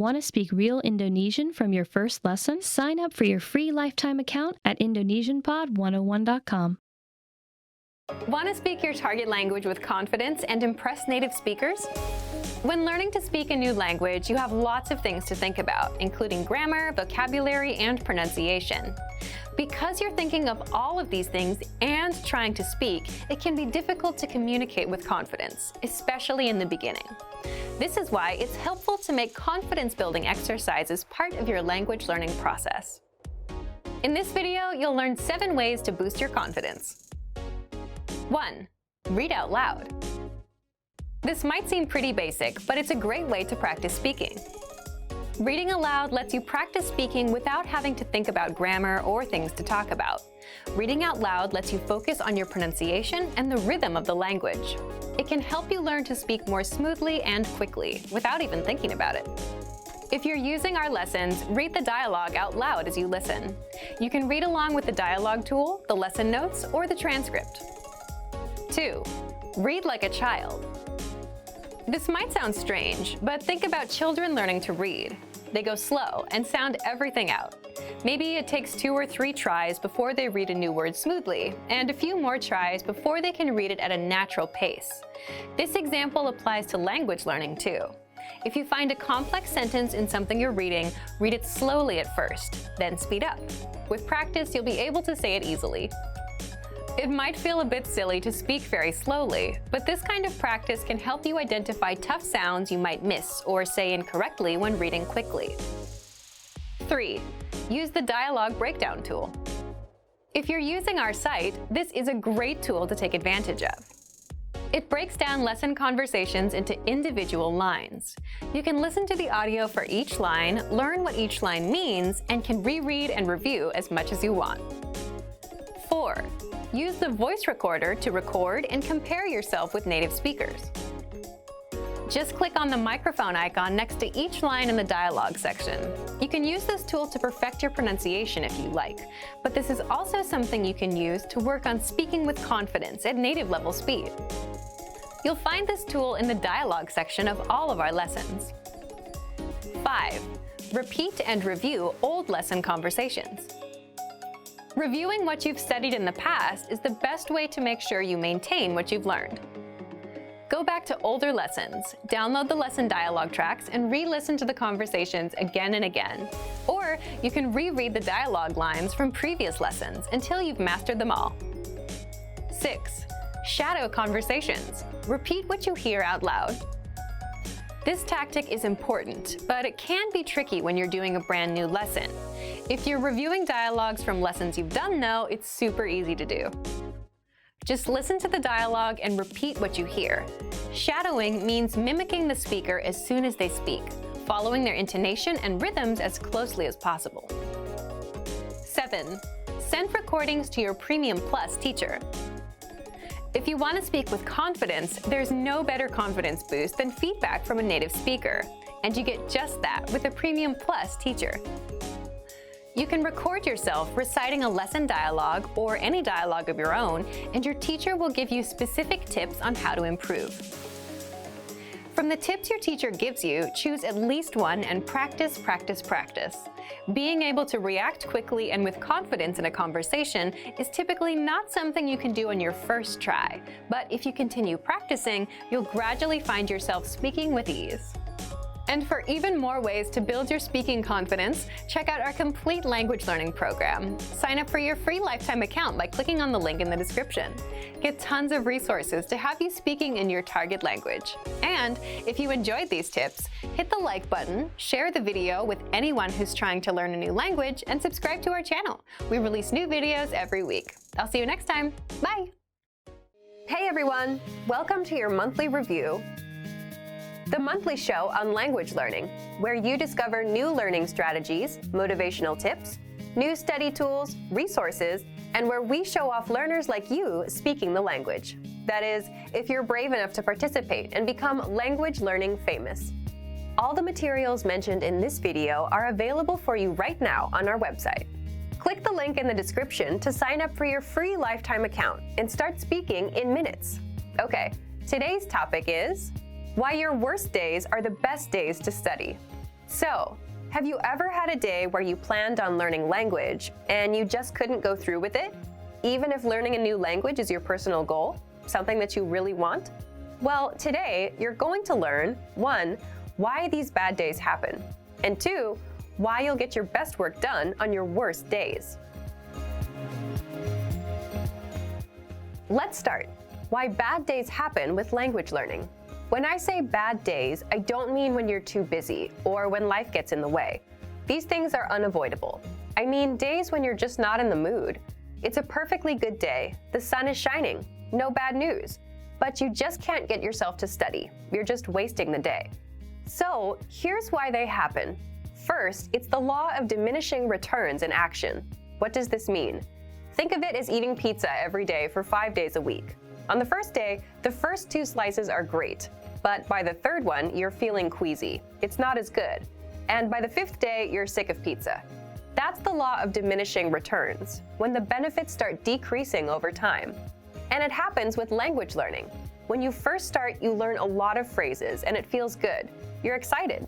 Want to speak real Indonesian from your first lesson? Sign up for your free lifetime account at indonesianpod101.com. Want to speak your target language with confidence and impress native speakers? When learning to speak a new language, you have lots of things to think about, including grammar, vocabulary, and pronunciation. Because you're thinking of all of these things and trying to speak, it can be difficult to communicate with confidence, especially in the beginning. This is why it's helpful to make confidence-building exercises part of your language learning process. In this video, you'll learn 7 ways to boost your confidence. 1. Read out loud. This might seem pretty basic, but it's a great way to practice speaking. Reading aloud lets you practice speaking without having to think about grammar or things to talk about. Reading out loud lets you focus on your pronunciation and the rhythm of the language. It can help you learn to speak more smoothly and quickly, without even thinking about it. If you're using our lessons, read the dialogue out loud as you listen. You can read along with the dialogue tool, the lesson notes, or the transcript. 2. Read like a child. This might sound strange, but think about children learning to read. They go slow and sound everything out. Maybe it takes 2 or 3 tries before they read a new word smoothly, and a few more tries before they can read it at a natural pace. This example applies to language learning too. If you find a complex sentence in something you're reading, read it slowly at first, then speed up. With practice, you'll be able to say it easily. It might feel a bit silly to speak very slowly, but this kind of practice can help you identify tough sounds you might miss or say incorrectly when reading quickly. 3. Use the dialogue breakdown tool. If you're using our site, this is a great tool to take advantage of. It breaks down lesson conversations into individual lines. You can listen to the audio for each line, learn what each line means, and can reread and review as much as you want. 4. Use the voice recorder to record and compare yourself with native speakers. Just click on the microphone icon next to each line in the dialogue section. You can use this tool to perfect your pronunciation if you like, but this is also something you can use to work on speaking with confidence at native level speed. You'll find this tool in the dialogue section of all of our lessons. 5. Repeat and review old lesson conversations. Reviewing what you've studied in the past is the best way to make sure you maintain what you've learned. Go back to older lessons, download the lesson dialogue tracks, and re-listen to the conversations again and again. Or you can reread the dialogue lines from previous lessons until you've mastered them all. 6. Shadow conversations. Repeat what you hear out loud. This tactic is important, but it can be tricky when you're doing a brand new lesson. If you're reviewing dialogues from lessons you've done though, it's super easy to do. Just listen to the dialogue and repeat what you hear. Shadowing means mimicking the speaker as soon as they speak, following their intonation and rhythms as closely as possible. 7. Send recordings to your Premium Plus teacher. If you want to speak with confidence, there's no better confidence boost than feedback from a native speaker, and you get just that with a Premium Plus teacher. You can record yourself reciting a lesson dialogue or any dialogue of your own, and your teacher will give you specific tips on how to improve. From the tips your teacher gives you, choose at least one and practice, practice, practice. Being able to react quickly and with confidence in a conversation is typically not something you can do on your first try, but if you continue practicing, you'll gradually find yourself speaking with ease. And for even more ways to build your speaking confidence, check out our complete language learning program. Sign up for your free lifetime account by clicking on the link in the description. Get tons of resources to have you speaking in your target language. And if you enjoyed these tips, hit the like button, share the video with anyone who's trying to learn a new language, and subscribe to our channel. We release new videos every week. I'll see you next time. Bye! Hey everyone! Welcome to your monthly review. The monthly show on language learning, where you discover new learning strategies, motivational tips, new study tools, resources, and where we show off learners like you speaking the language. That is, if you're brave enough to participate and become language learning famous. All the materials mentioned in this video are available for you right now on our website. Click the link in the description to sign up for your free lifetime account and start speaking in minutes. Okay, today's topic is why your worst days are the best days to study. So, have you ever had a day where you planned on learning language and you just couldn't go through with it? Even if learning a new language is your personal goal, something that you really want? Well, today you're going to learn 1. Why these bad days happen, and 2. Why you'll get your best work done on your worst days. Let's start. Why bad days happen with language learning. When I say bad days, I don't mean when you're too busy or when life gets in the way. These things are unavoidable. I mean days when you're just not in the mood. It's a perfectly good day, the sun is shining, no bad news, but you just can't get yourself to study. You're just wasting the day. So here's why they happen. First, it's the law of diminishing returns in action. What does this mean? Think of it as eating pizza every day for 5 days a week. On the first day, the first 2 slices are great, but by the third one, you're feeling queasy. It's not as good. And by the 5th day, you're sick of pizza. That's the law of diminishing returns, when the benefits start decreasing over time. And it happens with language learning. When you first start, you learn a lot of phrases and it feels good. You're excited.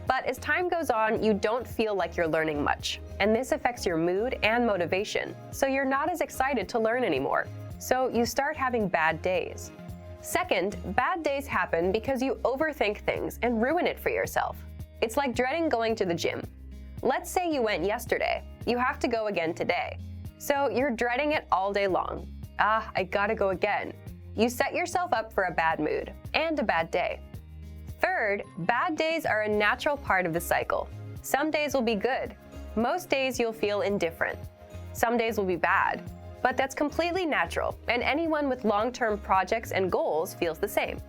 But as time goes on, you don't feel like you're learning much, and this affects your mood and motivation, so you're not as excited to learn anymore. So you start having bad days. Second, bad days happen because you overthink things and ruin it for yourself. It's like dreading going to the gym. Let's say you went yesterday. You have to go again today. So you're dreading it all day long. I gotta go again. You set yourself up for a bad mood and a bad day. Third, bad days are a natural part of the cycle. Some days will be good. Most days you'll feel indifferent. Some days will be bad. But that's completely natural, and anyone with long-term projects and goals feels the same.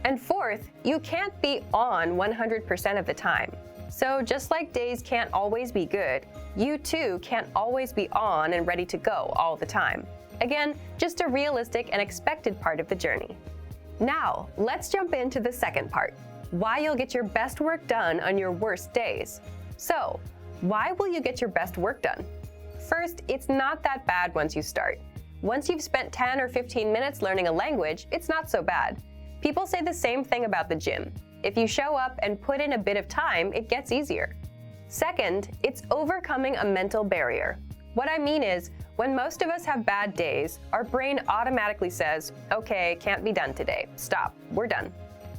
And fourth, you can't be on 100% of the time. So just like days can't always be good, you too can't always be on and ready to go all the time. Again, just a realistic and expected part of the journey. Now, let's jump into the second part. Why you'll get your best work done on your worst days. So, why will you get your best work done? First, it's not that bad once you start. Once you've spent 10 or 15 minutes learning a language, it's not so bad. People say the same thing about the gym. If you show up and put in a bit of time, it gets easier. Second, it's overcoming a mental barrier. What I mean is, when most of us have bad days, our brain automatically says, okay, can't be done today. Stop, we're done.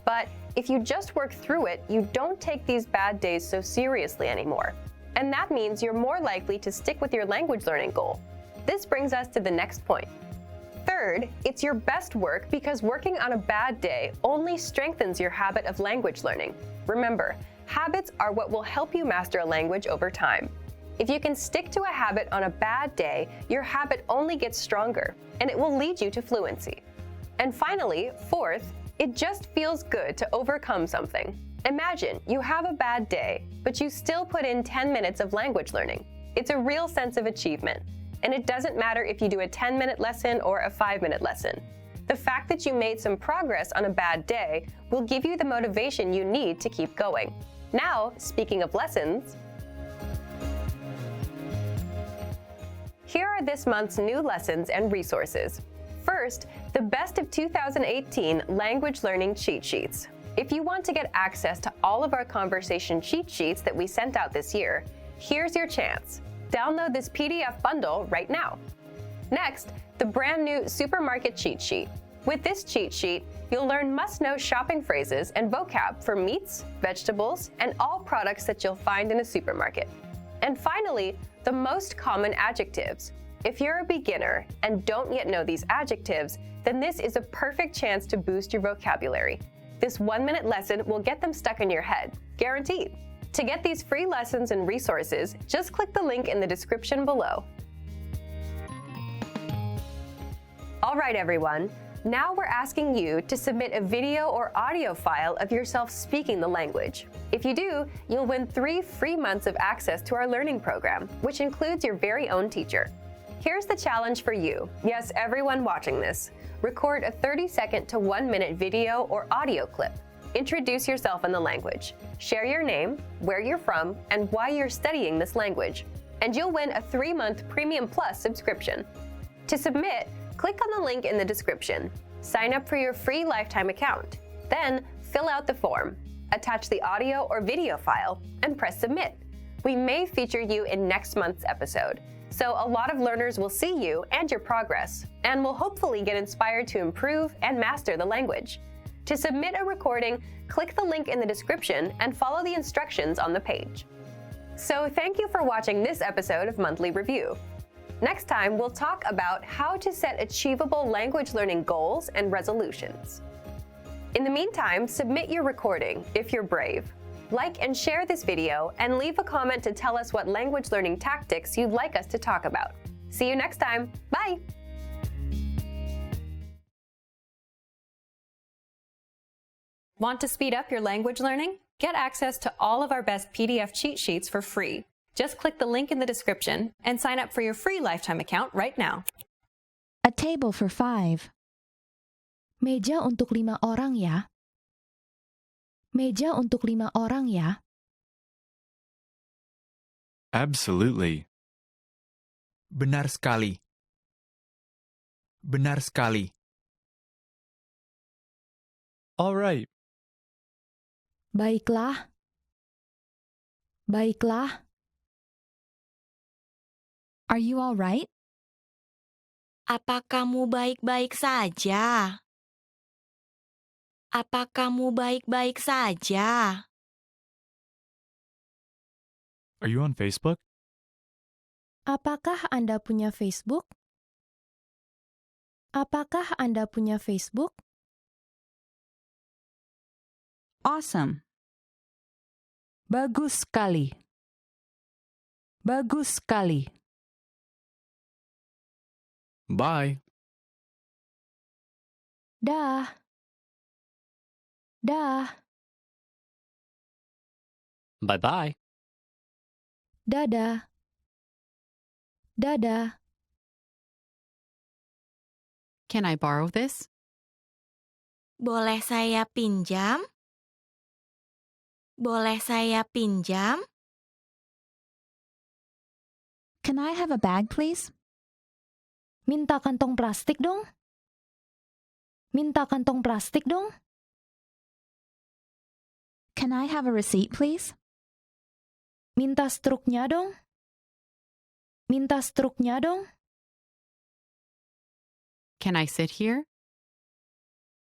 But if you just work through it, you don't take these bad days so seriously anymore. And that means you're more likely to stick with your language learning goal. This brings us to the next point. Third, it's your best work because working on a bad day only strengthens your habit of language learning. Remember, habits are what will help you master a language over time. If you can stick to a habit on a bad day, your habit only gets stronger, and it will lead you to fluency. And finally, fourth, it just feels good to overcome something. Imagine you have a bad day, but you still put in 10 minutes of language learning. It's a real sense of achievement. And it doesn't matter if you do a 10-minute lesson or a 5-minute lesson. The fact that you made some progress on a bad day will give you the motivation you need to keep going. Now, speaking of lessons, here are this month's new lessons and resources. First, the Best of 2018 Language Learning Cheat Sheets. If you want to get access to all of our conversation cheat sheets that we sent out this year, here's your chance. Download this PDF bundle right now. Next, the brand new Supermarket Cheat Sheet. With this cheat sheet, you'll learn must-know shopping phrases and vocab for meats, vegetables, and all products that you'll find in a supermarket. And finally, the most common adjectives. If you're a beginner and don't yet know these adjectives, then this is a perfect chance to boost your vocabulary. This 1-minute lesson will get them stuck in your head, guaranteed. To get these free lessons and resources, just click the link in the description below. All right, everyone. Now we're asking you to submit a video or audio file of yourself speaking the language. If you do, you'll win 3 free months of access to our learning program, which includes your very own teacher. Here's the challenge for you. Yes, everyone watching this. Record a 30-second to 1-minute video or audio clip. Introduce yourself in the language. Share your name, where you're from, and why you're studying this language. And you'll win a 3-month Premium Plus subscription. To submit, click on the link in the description. Sign up for your free lifetime account. Then, fill out the form. attach the audio or video file, and press submit. We may feature you in next month's episode, so a lot of learners will see you and your progress, and will hopefully get inspired to improve and master the language. To submit a recording, click the link in the description and follow the instructions on the page. So thank you for watching this episode of Monthly Review. Next time, we'll talk about how to set achievable language learning goals and resolutions. In the meantime, submit your recording if you're brave. Like and share this video and leave a comment to tell us what language learning tactics you'd like us to talk about. See you next time. Bye! Want to speed up your language learning? Get access to all of our best PDF cheat sheets for free. Just click the link in the description and sign up for your free lifetime account right now. A table for 5. Meja untuk 5 orang ya. Meja untuk 5 orang ya. Absolutely. Benar sekali. Benar sekali. All right. Baiklah. Baiklah. Are you all right? Apa kamu baik-baik saja? Apa kamu baik-baik saja? Are you on Facebook? Apakah Anda punya Facebook? Apakah Anda punya Facebook? Awesome. Bagus sekali. Bagus sekali. Bye. Dah. Dah. Bye-bye. Dadah. Dadah. Can I borrow this? Boleh saya pinjam? Boleh saya pinjam? Can I have a bag, please? Minta kantong plastik dong. Minta kantong plastik dong. Can I have a receipt, please? Minta struknya dong. Minta struknya dong. Can I sit here?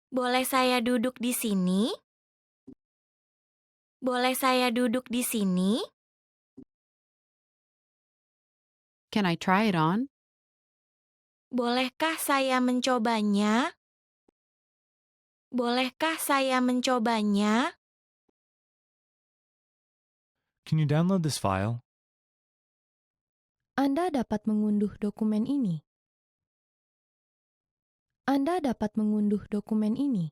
Boleh saya duduk di sini? Boleh saya duduk di sini? Can I try it on? Bolehkah saya mencobanya? Bolehkah saya mencobanya? Can you download this file? Anda dapat mengunduh dokumen ini. Anda dapat mengunduh dokumen ini.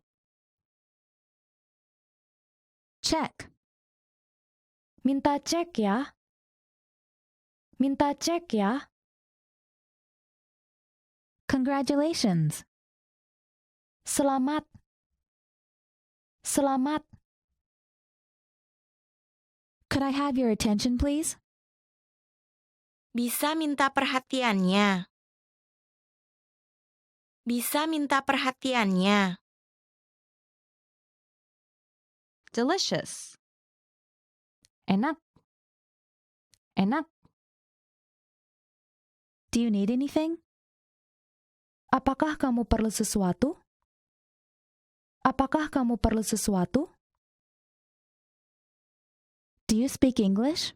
Check. Minta cek ya. Minta cek ya. Congratulations. Selamat. Selamat. Could I have your attention, please? Bisa minta perhatiannya. Bisa minta perhatiannya. Delicious. Enak. Enak. Do you need anything? Apakah kamu perlu sesuatu? Apakah kamu perlu sesuatu? Do you speak English?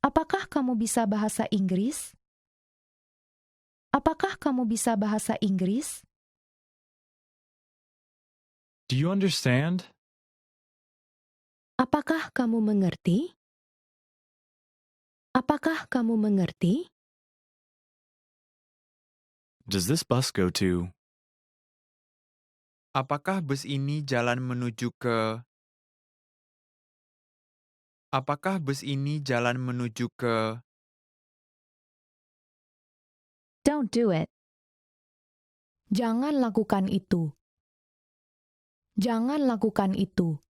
Apakah kamu bisa bahasa Inggris? Apakah kamu bisa bahasa Inggris? Do you understand? Apakah kamu mengerti? Apakah kamu mengerti? Does this bus go to? Apakah bus ini jalan menuju ke... Apakah bus ini jalan menuju ke... Don't do it. Jangan lakukan itu. Jangan lakukan itu.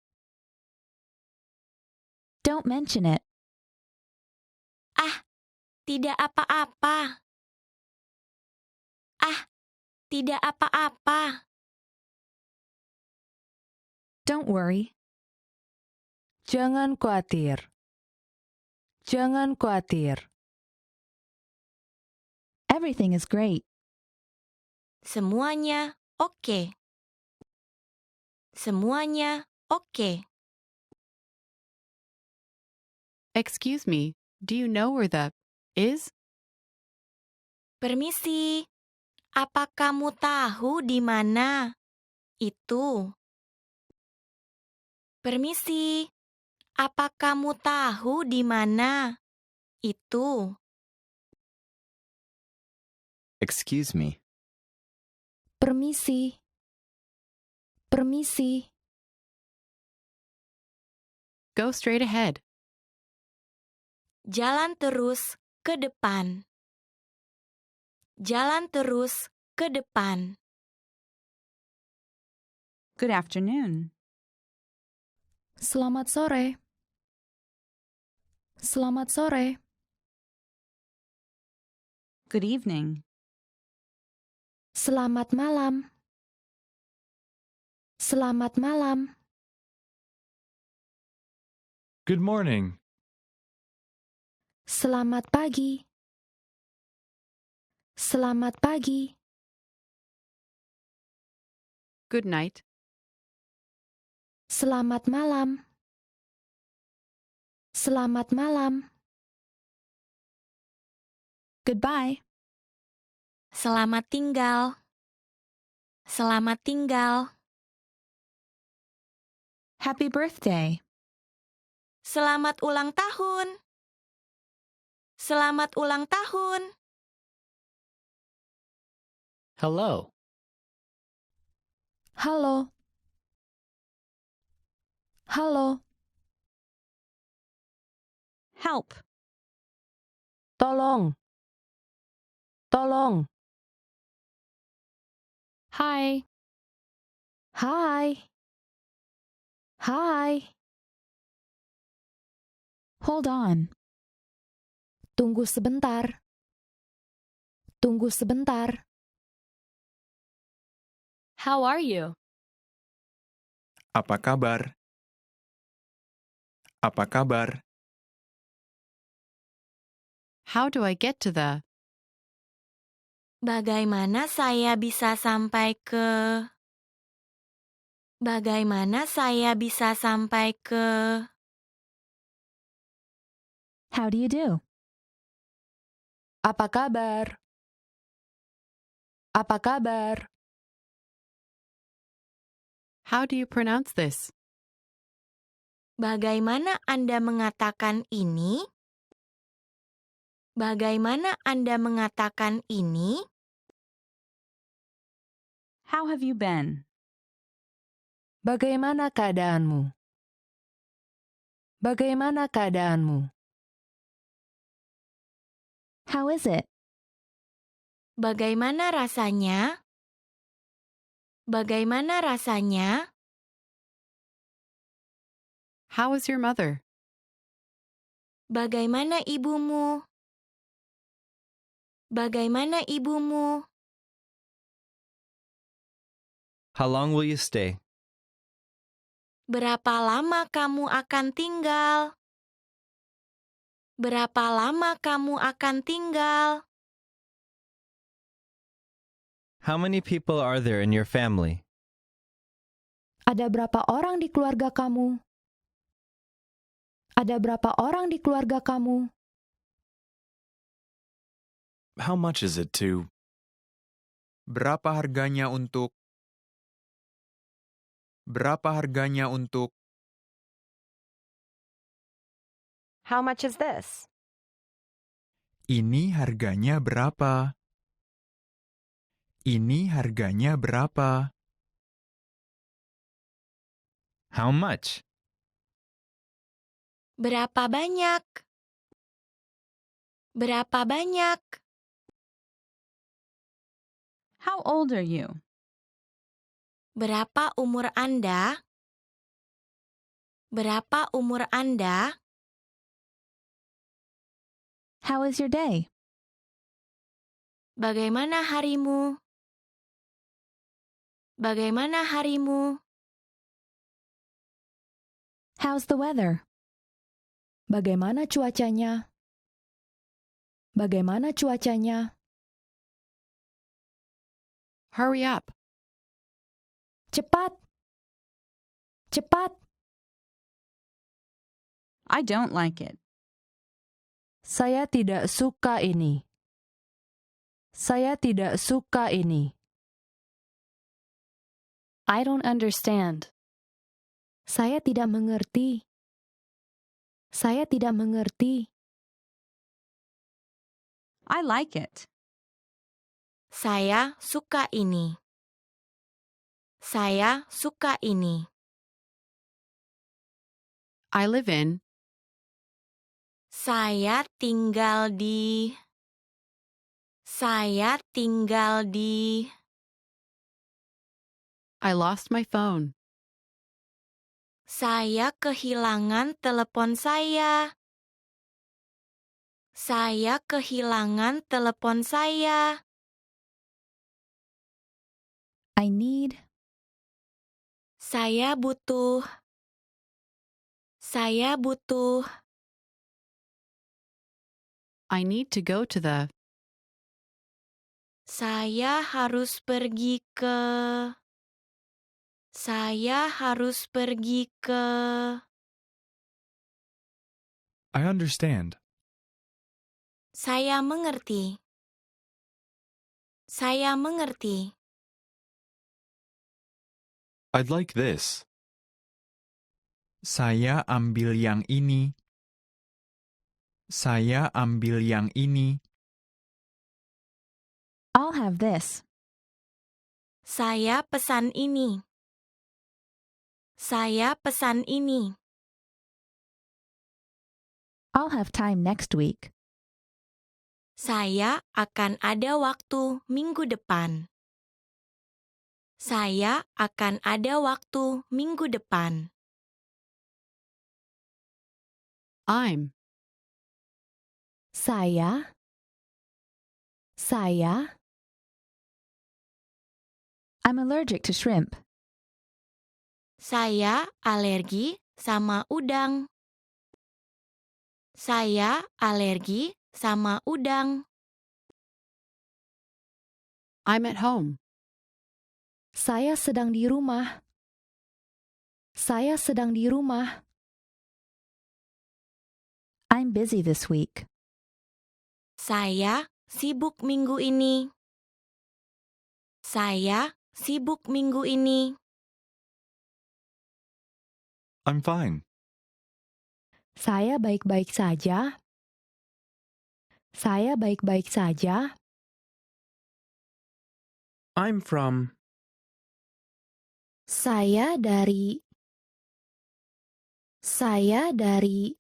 Don't mention it. Ah, tidak apa-apa. Ah, tidak apa-apa. Don't worry. Jangan khawatir. Jangan khawatir. Everything is great. Semuanya oke. Semuanya oke. Excuse me, do you know where the is? Permisi, apa kamu tahu di mana itu? Permisi, apa kamu tahu di mana itu? Excuse me. Permisi. Permisi. Go straight ahead. Jalan terus ke depan. Jalan terus ke depan. Good afternoon. Selamat sore. Selamat sore. Good evening. Selamat malam. Selamat malam. Good morning. Selamat pagi. Selamat pagi. Good night. Selamat malam. Selamat malam. Goodbye. Selamat tinggal. Selamat tinggal. Happy birthday. Selamat ulang tahun. Selamat ulang tahun. Hello. Halo. Halo. Help. Tolong. Tolong. Hi. Hi. Hi. Hold on. Tunggu sebentar. Tunggu sebentar. How are you? Apa kabar? Apa kabar? How do I get to the? Bagaimana saya bisa sampai ke... Bagaimana saya bisa sampai ke... How do you do? Apa kabar? Apa kabar? How do you pronounce this? Bagaimana Anda mengatakan ini? Bagaimana Anda mengatakan ini? How have you been? Bagaimana keadaanmu? Bagaimana keadaanmu? How is it? Bagaimana rasanya? Bagaimana rasanya? How is your mother? Bagaimana ibumu? Bagaimana ibumu? How long will you stay? Berapa lama kamu akan tinggal? Berapa lama kamu akan tinggal? How many people are there in your family? Ada berapa orang di keluarga kamu? Ada berapa orang di keluarga kamu? How much is it to? Berapa harganya untuk? Berapa harganya untuk? How much is this? Ini harganya berapa? Ini harganya berapa? How much? Berapa banyak? Berapa banyak? How old are you? Berapa umur Anda? Berapa umur Anda? How is your day? Bagaimana harimu? Bagaimana harimu? How's the weather? Bagaimana cuacanya? Bagaimana cuacanya? Hurry up. Cepat! Cepat! I don't like it. Saya tidak suka ini. Saya tidak suka ini. I don't understand. Saya tidak mengerti. Saya tidak mengerti. I like it. Saya suka ini. Saya suka ini. I live in. Saya tinggal di. Saya tinggal di. I lost my phone. Saya kehilangan telepon saya. Saya kehilangan telepon saya. I need. Saya butuh. Saya butuh. I need to go to the. Saya harus pergi ke. Saya harus pergi ke. I understand. Saya mengerti. Saya mengerti. I'd like this. Saya ambil yang ini. Saya ambil yang ini. I'll have this. Saya pesan ini. Saya pesan ini. I'll have time next week. Saya akan ada waktu minggu depan. Saya akan ada waktu minggu depan. I'm. Saya. I'm allergic to shrimp. Saya alergi sama udang. Saya alergi sama udang. I'm at home. Saya sedang di rumah. Saya sedang di rumah. I'm busy this week. Saya sibuk minggu ini. Saya sibuk minggu ini. I'm fine. Saya baik-baik saja. Saya baik-baik saja. I'm from. Saya dari. Saya dari.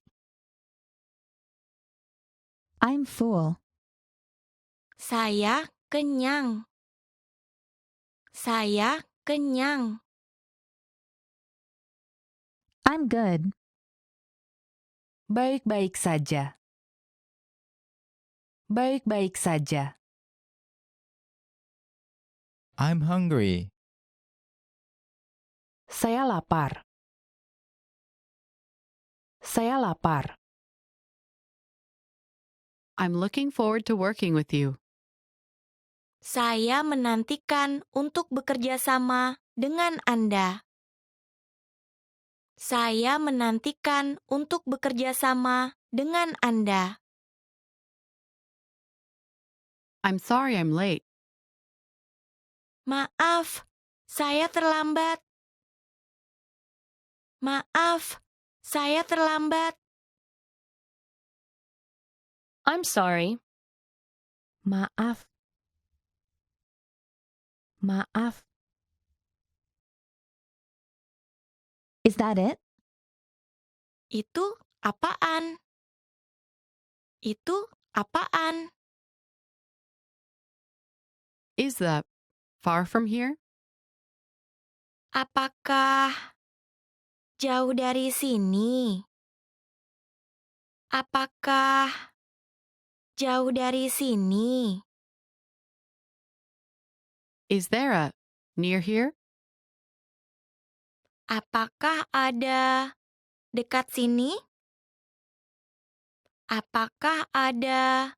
I'm full. Saya kenyang. Saya kenyang. I'm good. Baik-baik saja. Baik-baik saja. I'm hungry. Saya lapar. Saya lapar. I'm looking forward to working with you. Saya menantikan untuk bekerja sama dengan Anda. Saya menantikan untuk bekerja sama dengan Anda. I'm sorry I'm late. Maaf, saya terlambat. Maaf, saya terlambat. I'm sorry. Maaf. Maaf. Is that it? Itu apaan? Itu apaan? Is that far from here? Apakah jauh dari sini? Apakah jauh dari sini? Is there a near here? Apakah ada dekat sini? Apakah ada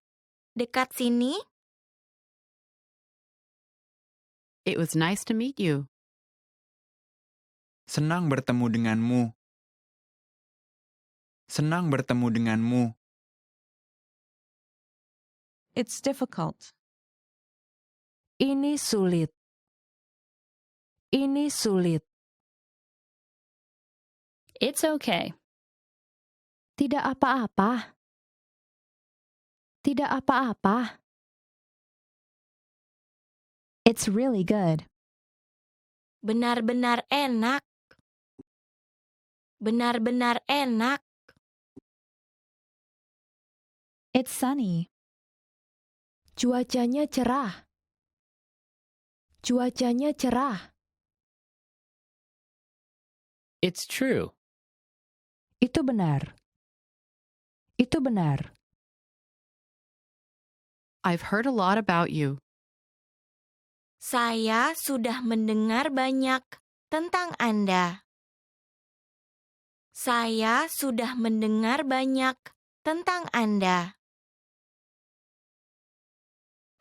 dekat sini? It was nice to meet you. Senang bertemu denganmu. Senang bertemu denganmu. It's difficult. Ini sulit. Ini sulit. It's okay. Tidak apa-apa. Tidak apa-apa. It's really good. Benar-benar enak. Benar-benar enak. It's sunny. Cuacanya cerah. Cuacanya cerah. It's true. Itu benar. Itu benar. I've heard a lot about you. Saya sudah mendengar banyak tentang Anda. Saya sudah mendengar banyak tentang Anda.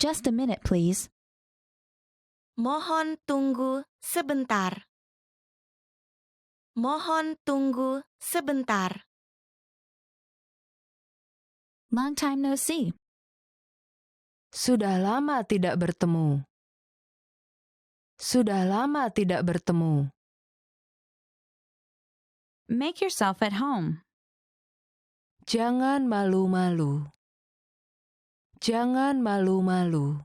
Just a minute, please. Mohon tunggu sebentar. Mohon tunggu sebentar. Long time no see. Sudah lama tidak bertemu. Sudah lama tidak bertemu. Make yourself at home. Jangan malu-malu. Jangan malu-malu.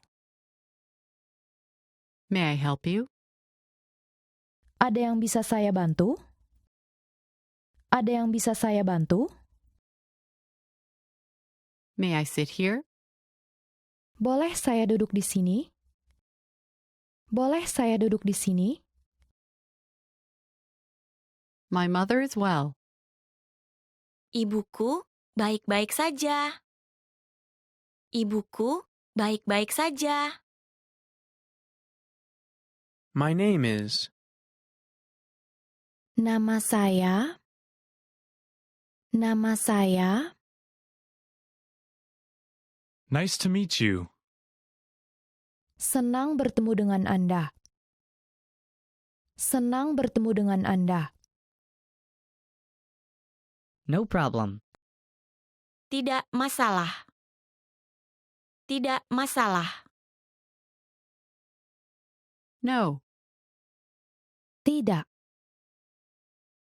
May I help you? Ada yang bisa saya bantu? Ada yang bisa saya bantu? May I sit here? Boleh saya duduk di sini? Boleh saya duduk di sini? My mother is well. Ibuku baik-baik saja. Ibuku baik-baik saja. My name is. Nama saya. Nama saya. Nice to meet you. Senang bertemu dengan Anda. Senang bertemu dengan Anda. No problem. Tidak masalah. Tidak masalah. No. Tidak.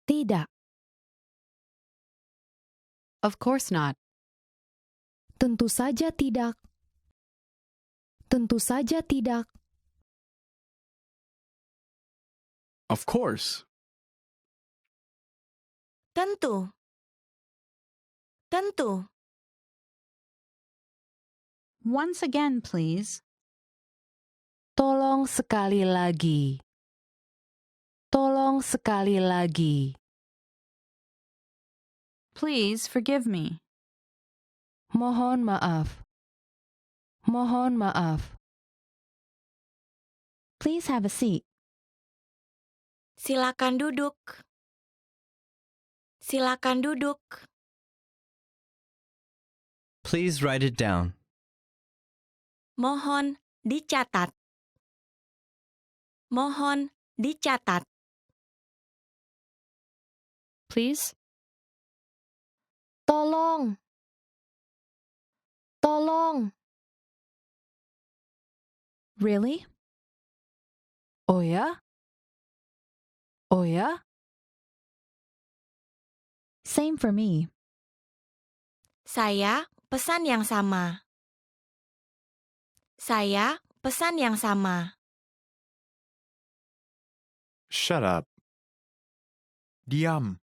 Tidak. Of course not. Tentu saja tidak. Tentu saja tidak. Of course. Tentu. Tentu. Once again, please. Tolong sekali lagi. Tolong sekali lagi. Please forgive me. Mohon maaf. Mohon maaf. Please have a seat. Silakan duduk. Silakan duduk. Please write it down. Mohon dicatat. Mohon dicatat. Please? Tolong. Tolong. Really? Oh ya? Oh ya? Same for me. Saya pesan yang sama. Saya pesan yang sama. Shut up. Diam.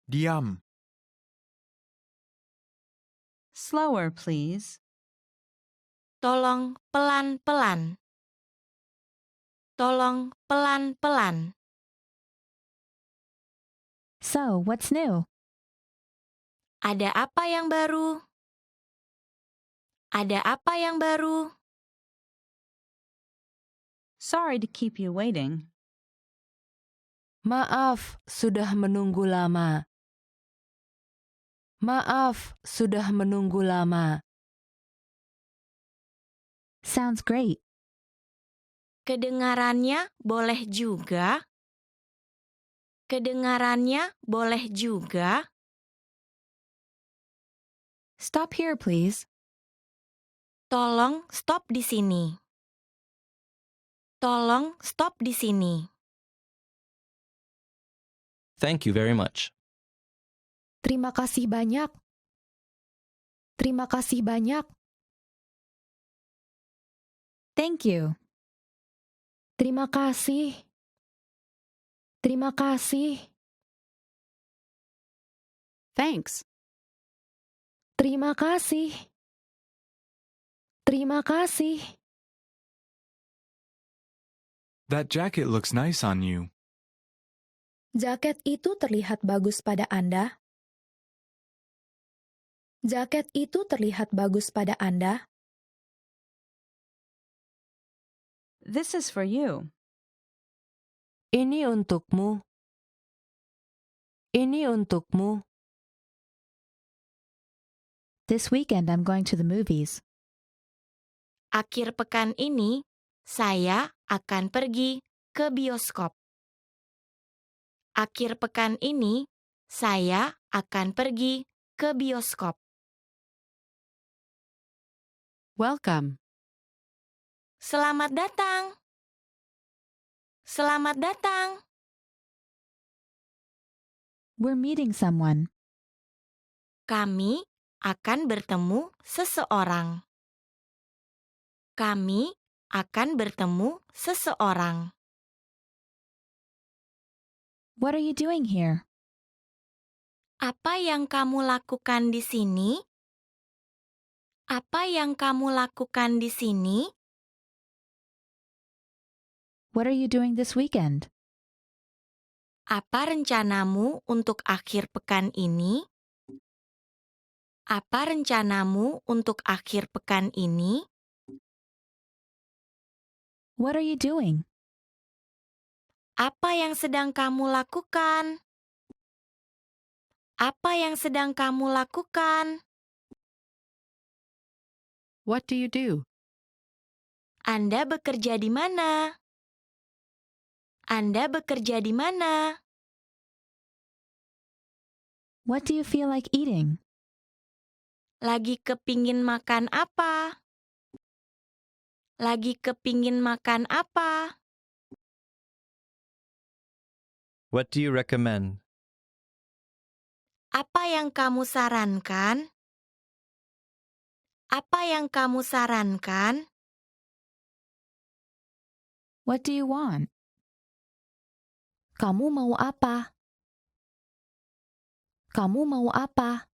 Diam. Slower, please. Tolong pelan-pelan. Tolong pelan-pelan. So, what's new? Ada apa yang baru? Ada apa yang baru? Sorry to keep you waiting. Maaf, sudah menunggu lama. Maaf, sudah menunggu lama. Sounds great. Kedengarannya boleh juga. Kedengarannya boleh juga. Stop here, please. Tolong stop di sini. Tolong stop di sini. Thank you very much. Terima kasih banyak. Terima kasih banyak. Thank you. Terima kasih. Terima kasih. Thanks. Terima kasih. Terima kasih. That jacket looks nice on you. Jaket itu terlihat bagus pada Anda. Jaket itu terlihat bagus pada Anda. This is for you. Ini untukmu. Ini untukmu. This weekend I'm going to the movies. Akhir pekan ini, saya akan pergi ke bioskop. Akhir pekan ini, saya akan pergi ke bioskop. Welcome. Selamat datang. Selamat datang. We're meeting someone. Kami akan bertemu seseorang. Kami akan bertemu seseorang. What are you doing here? Apa yang kamu lakukan di sini? Apa yang kamu lakukan di sini? What are you doing this weekend? Apa rencanamu untuk akhir pekan ini? Apa rencanamu untuk akhir pekan ini? What are you doing? Apa yang sedang kamu lakukan? Apa yang sedang kamu lakukan? What do you do? Anda bekerja di mana? Anda bekerja di mana? What do you feel like eating? Lagi kepingin makan apa? Lagi kepingin makan apa? What do you recommend? Apa yang kamu sarankan? Apa yang kamu sarankan? What do you want? Kamu mau apa? Kamu mau apa?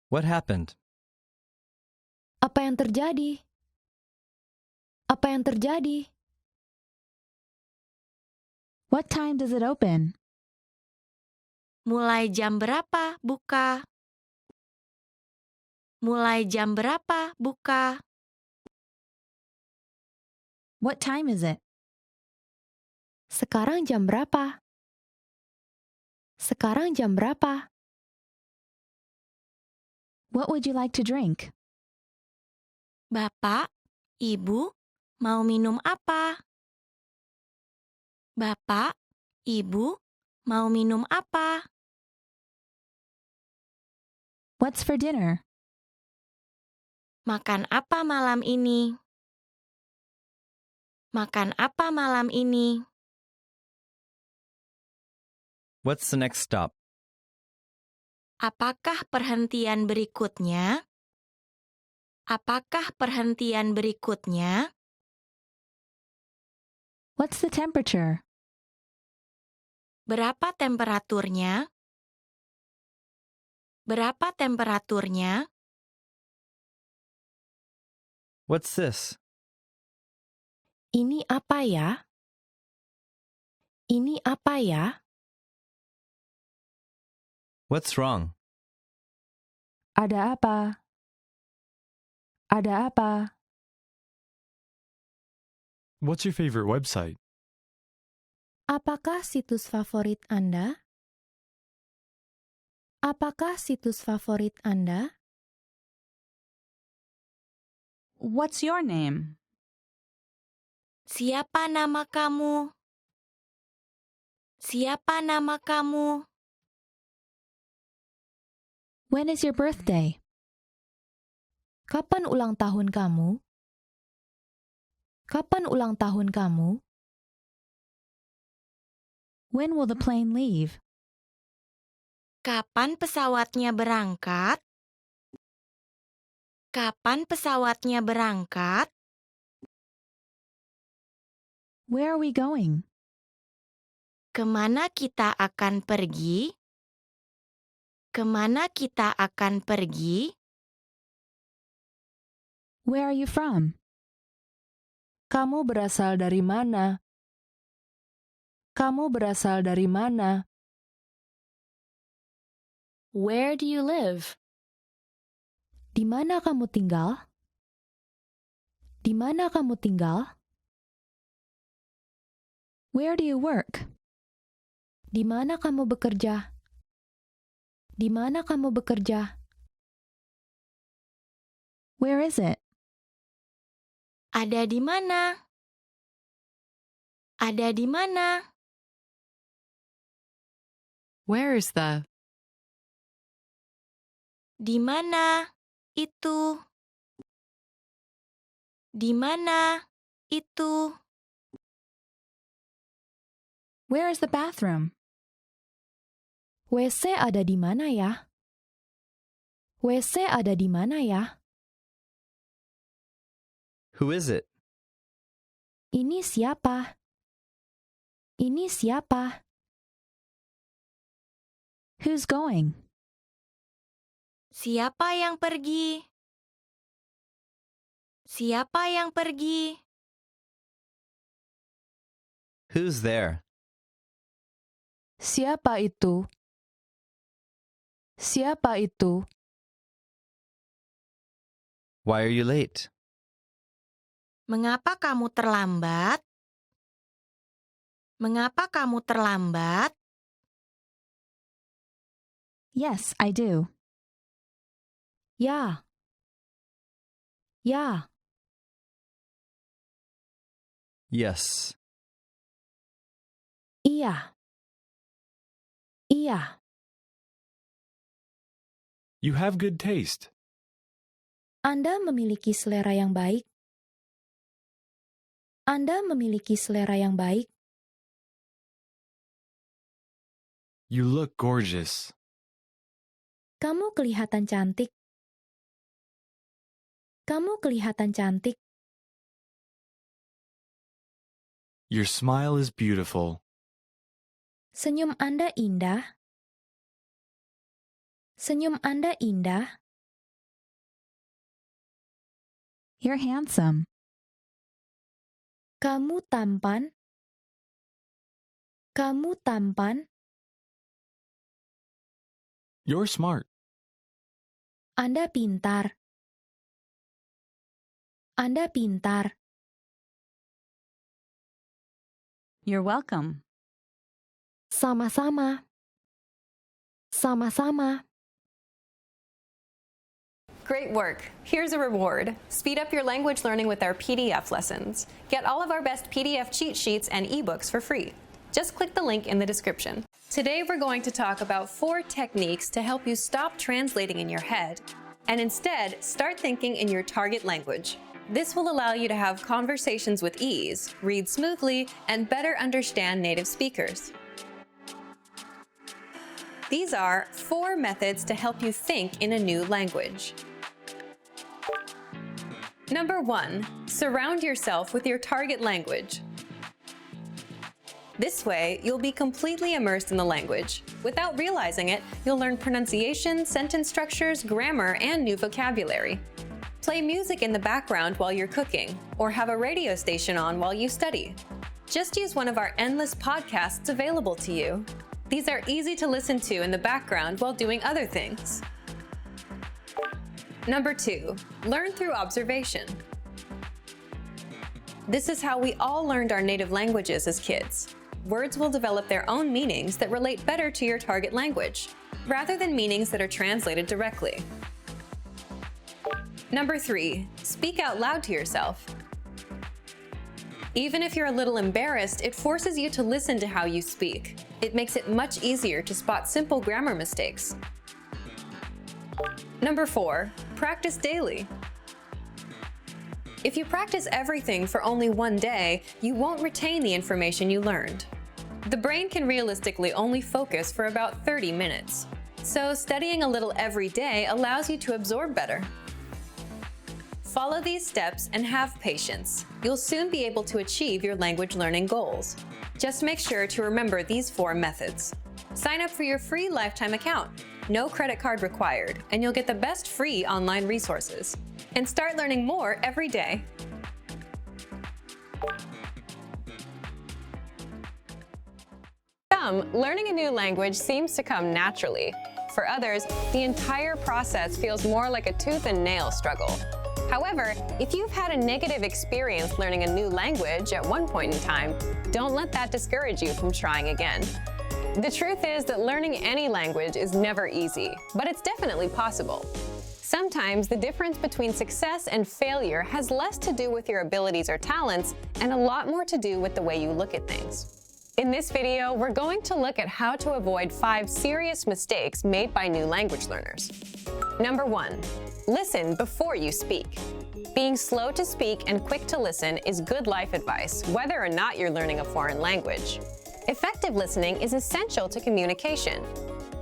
What happened? Apa yang terjadi? Apa yang terjadi? What time does it open? Mulai jam berapa buka? Mulai jam berapa buka? What time is it? Sekarang jam berapa? Sekarang jam berapa? What would you like to drink? Bapak, Ibu, mau minum apa? Bapak, Ibu, mau minum apa? What's for dinner? Makan apa malam ini? Makan apa malam ini? What's the next stop? Apakah perhentian berikutnya? Apakah perhentian berikutnya? What's the temperature? Berapa temperaturnya? Berapa temperaturnya? What's this? Ini apa ya? Ini apa ya? What's wrong? Ada apa? Ada apa? What's your favorite website? Apakah situs favorit Anda? Apakah situs favorit Anda? What's your name? Siapa nama kamu? Siapa nama kamu? When is your birthday? Kapan ulang tahun kamu? Kapan ulang tahun kamu? When will the plane leave? Kapan pesawatnya berangkat? Kapan pesawatnya berangkat? Where are we going? Kemana kita akan pergi? Kemana kita akan pergi? Where are you from? Kamu berasal dari mana? Kamu berasal dari mana? Where do you live? Di mana kamu tinggal? Di mana kamu tinggal? Where do you work? Di mana kamu bekerja? Di mana kamu bekerja? Where is it? Ada di mana? Ada di mana? Where is the? Di mana itu? Di mana itu? Where is the bathroom? WC ada di mana ya? WC ada di mana ya? Who is it? Ini siapa? Ini siapa? Who's going? Siapa yang pergi? Siapa yang pergi? Who's there? Siapa itu? Siapa itu? Why are you late? Mengapa kamu terlambat? Mengapa kamu terlambat? Yes, I do. Ya. Ya. Yes. Iya. Iya. You have good taste. Anda memiliki selera yang baik. Anda memiliki selera yang baik. You look gorgeous. Kamu kelihatan cantik. Kamu kelihatan cantik. Your smile is beautiful. Senyum Anda indah. Senyum Anda indah. You're handsome. Kamu tampan. Kamu tampan. You're smart. Anda pintar. Anda pintar. You're welcome. Sama-sama. Sama-sama. Great work. Here's a reward. Speed up your language learning with our PDF lessons. Get all of our best PDF cheat sheets and ebooks for free. Just click the link in the description. Today we're going to talk about 4 techniques to help you stop translating in your head and instead start thinking in your target language. This will allow you to have conversations with ease, read smoothly, and better understand native speakers. These are 4 methods to help you think in a new language. Number 1, surround yourself with your target language. This way, you'll be completely immersed in the language. Without realizing it, you'll learn pronunciation, sentence structures, grammar, and new vocabulary. Play music in the background while you're cooking, or have a radio station on while you study. Just use one of our endless podcasts available to you. These are easy to listen to in the background while doing other things. Number 2, learn through observation. This is how we all learned our native languages as kids. words will develop their own meanings that relate better to your target language, rather than meanings that are translated directly. Number 3, speak out loud to yourself. Even if you're a little embarrassed, it forces you to listen to how you speak. It makes it much easier to spot simple grammar mistakes. Number 4, practice daily. If you practice everything for only one day, you won't retain the information you learned. The brain can realistically only focus for about 30 minutes. So studying a little every day allows you to absorb better. Follow these steps and have patience. You'll soon be able to achieve your language learning goals. Just make sure to remember these 4 methods. Sign up for your free lifetime account. No credit card required, and you'll get the best free online resources. And start learning more every day. Some, learning a new language seems to come naturally. For others, the entire process feels more like a tooth and nail struggle. However, if you've had a negative experience learning a new language at one point in time, don't let that discourage you from trying again. The truth is that learning any language is never easy, but it's definitely possible. Sometimes the difference between success and failure has less to do with your abilities or talents and a lot more to do with the way you look at things. In this video, we're going to look at how to avoid 5 serious mistakes made by new language learners. Number 1, listen before you speak. Being slow to speak and quick to listen is good life advice, whether or not you're learning a foreign language. Effective listening is essential to communication.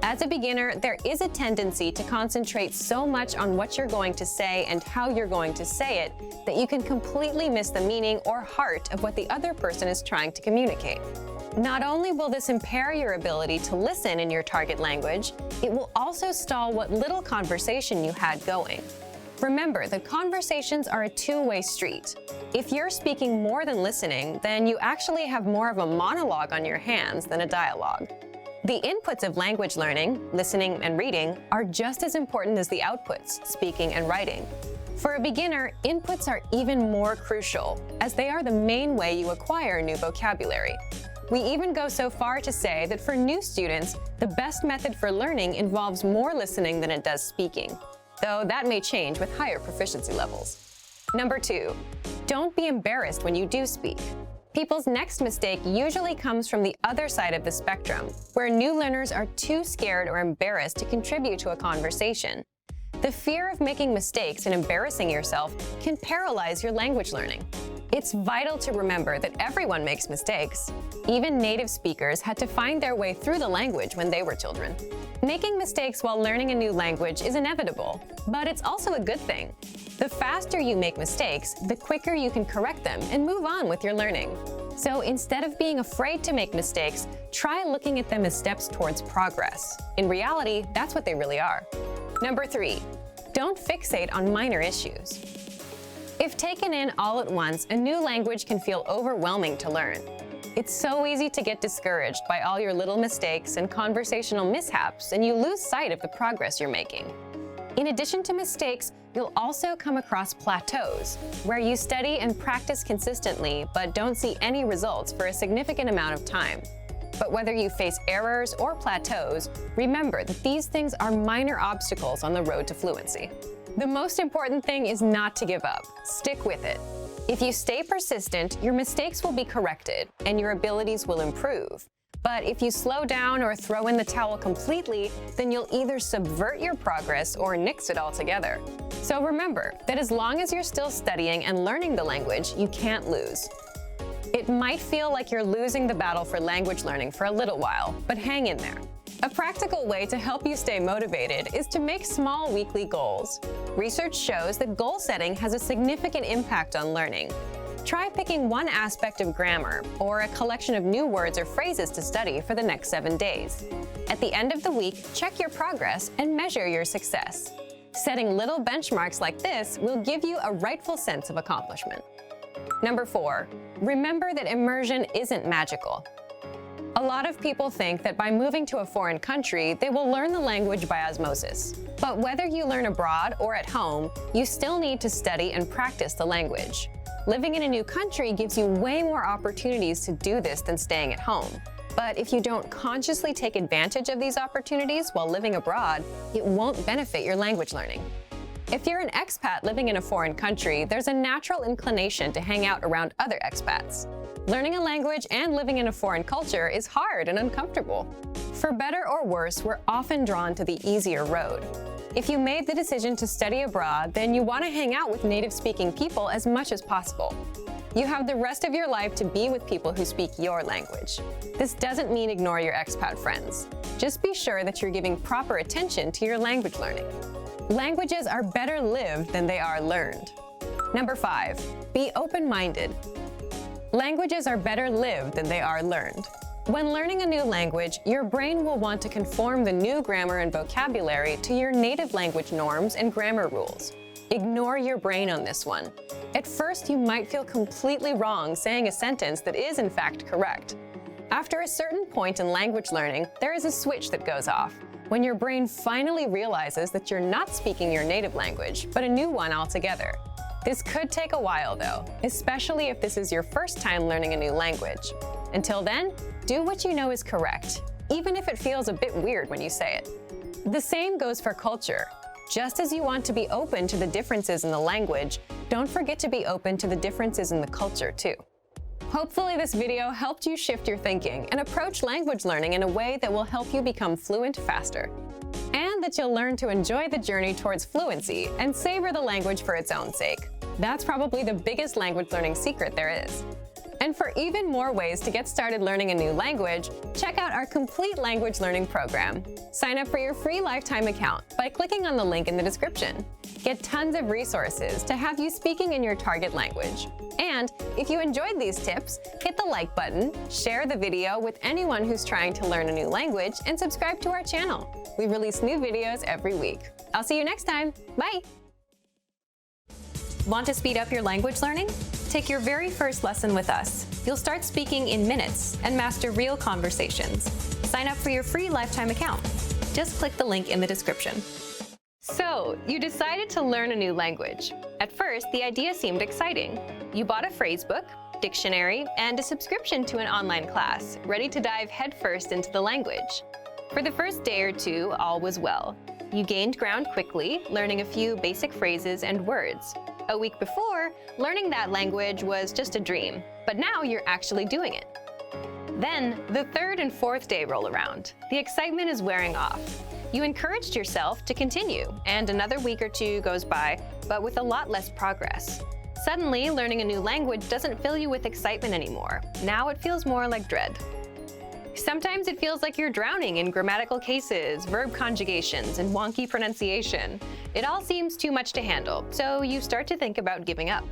As a beginner, there is a tendency to concentrate so much on what you're going to say and how you're going to say it that you can completely miss the meaning or heart of what the other person is trying to communicate. Not only will this impair your ability to listen in your target language, it will also stall what little conversation you had going. Remember that conversations are a two-way street. If you're speaking more than listening, then you actually have more of a monologue on your hands than a dialogue. The inputs of language learning, listening and reading, are just as important as the outputs, speaking and writing. For a beginner, inputs are even more crucial, as they are the main way you acquire new vocabulary. We even go so far to say that for new students, the best method for learning involves more listening than it does speaking, though that may change with higher proficiency levels. Number 2, don't be embarrassed when you do speak. People's next mistake usually comes from the other side of the spectrum, where new learners are too scared or embarrassed to contribute to a conversation. The fear of making mistakes and embarrassing yourself can paralyze your language learning. It's vital to remember that everyone makes mistakes. Even native speakers had to find their way through the language when they were children. Making mistakes while learning a new language is inevitable, but it's also a good thing. The faster you make mistakes, the quicker you can correct them and move on with your learning. So instead of being afraid to make mistakes, try looking at them as steps towards progress. In reality, that's what they really are. Number 3, don't fixate on minor issues. If taken in all at once, a new language can feel overwhelming to learn. It's so easy to get discouraged by all your little mistakes and conversational mishaps, and you lose sight of the progress you're making. In addition to mistakes, you'll also come across plateaus, where you study and practice consistently but don't see any results for a significant amount of time. But whether you face errors or plateaus, remember that these things are minor obstacles on the road to fluency. The most important thing is not to give up. Stick with it. If you stay persistent, your mistakes will be corrected and your abilities will improve. But if you slow down or throw in the towel completely, then you'll either subvert your progress or nix it altogether. So remember that as long as you're still studying and learning the language, you can't lose. It might feel like you're losing the battle for language learning for a little while, but hang in there. A practical way to help you stay motivated is to make small weekly goals. Research shows that goal setting has a significant impact on learning. Try picking one aspect of grammar or a collection of new words or phrases to study for the next 7 days. At the end of the week, check your progress and measure your success. Setting little benchmarks like this will give you a rightful sense of accomplishment. Number 4, remember that immersion isn't magical. A lot of people think that by moving to a foreign country, they will learn the language by osmosis. But whether you learn abroad or at home, you still need to study and practice the language. Living in a new country gives you way more opportunities to do this than staying at home. But if you don't consciously take advantage of these opportunities while living abroad, it won't benefit your language learning. If you're an expat living in a foreign country, there's a natural inclination to hang out around other expats. Learning a language and living in a foreign culture is hard and uncomfortable. For better or worse, we're often drawn to the easier road. If you made the decision to study abroad, then you want to hang out with native-speaking people as much as possible. You have the rest of your life to be with people who speak your language. This doesn't mean ignore your expat friends. Just be sure that you're giving proper attention to your language learning. Languages are better lived than they are learned. Number 5, be open-minded. Languages are better lived than they are learned. When learning a new language, your brain will want to conform the new grammar and vocabulary to your native language norms and grammar rules. Ignore your brain on this one. At first, you might feel completely wrong saying a sentence that is in fact correct. After a certain point in language learning, there is a switch that goes off, when your brain finally realizes that you're not speaking your native language, but a new one altogether. This could take a while though, especially if this is your first time learning a new language. Until then, do what you know is correct, even if it feels a bit weird when you say it. The same goes for culture. Just as you want to be open to the differences in the language, don't forget to be open to the differences in the culture too. Hopefully this video helped you shift your thinking and approach language learning in a way that will help you become fluent faster. And that you'll learn to enjoy the journey towards fluency and savor the language for its own sake. That's probably the biggest language learning secret there is. And for even more ways to get started learning a new language, check out our complete language learning program. Sign up for your free lifetime account by clicking on the link in the description. Get tons of resources to have you speaking in your target language. And if you enjoyed these tips, hit the like button, share the video with anyone who's trying to learn a new language, and subscribe to our channel. We release new videos every week. I'll see you next time. Bye! Want to speed up your language learning? Take your very first lesson with us. You'll start speaking in minutes and master real conversations. Sign up for your free lifetime account. Just click the link in the description. So, you decided to learn a new language. At first, the idea seemed exciting. You bought a phrasebook, dictionary, and a subscription to an online class, ready to dive headfirst into the language. For the first day or two, all was well. You gained ground quickly, learning a few basic phrases and words. A week before, learning that language was just a dream, but now you're actually doing it. Then, the third and fourth day roll around. The excitement is wearing off. You encouraged yourself to continue, and another week or two goes by, but with a lot less progress. Suddenly, learning a new language doesn't fill you with excitement anymore. Now it feels more like dread. Sometimes it feels like you're drowning in grammatical cases, verb conjugations, and wonky pronunciation. It all seems too much to handle, so you start to think about giving up.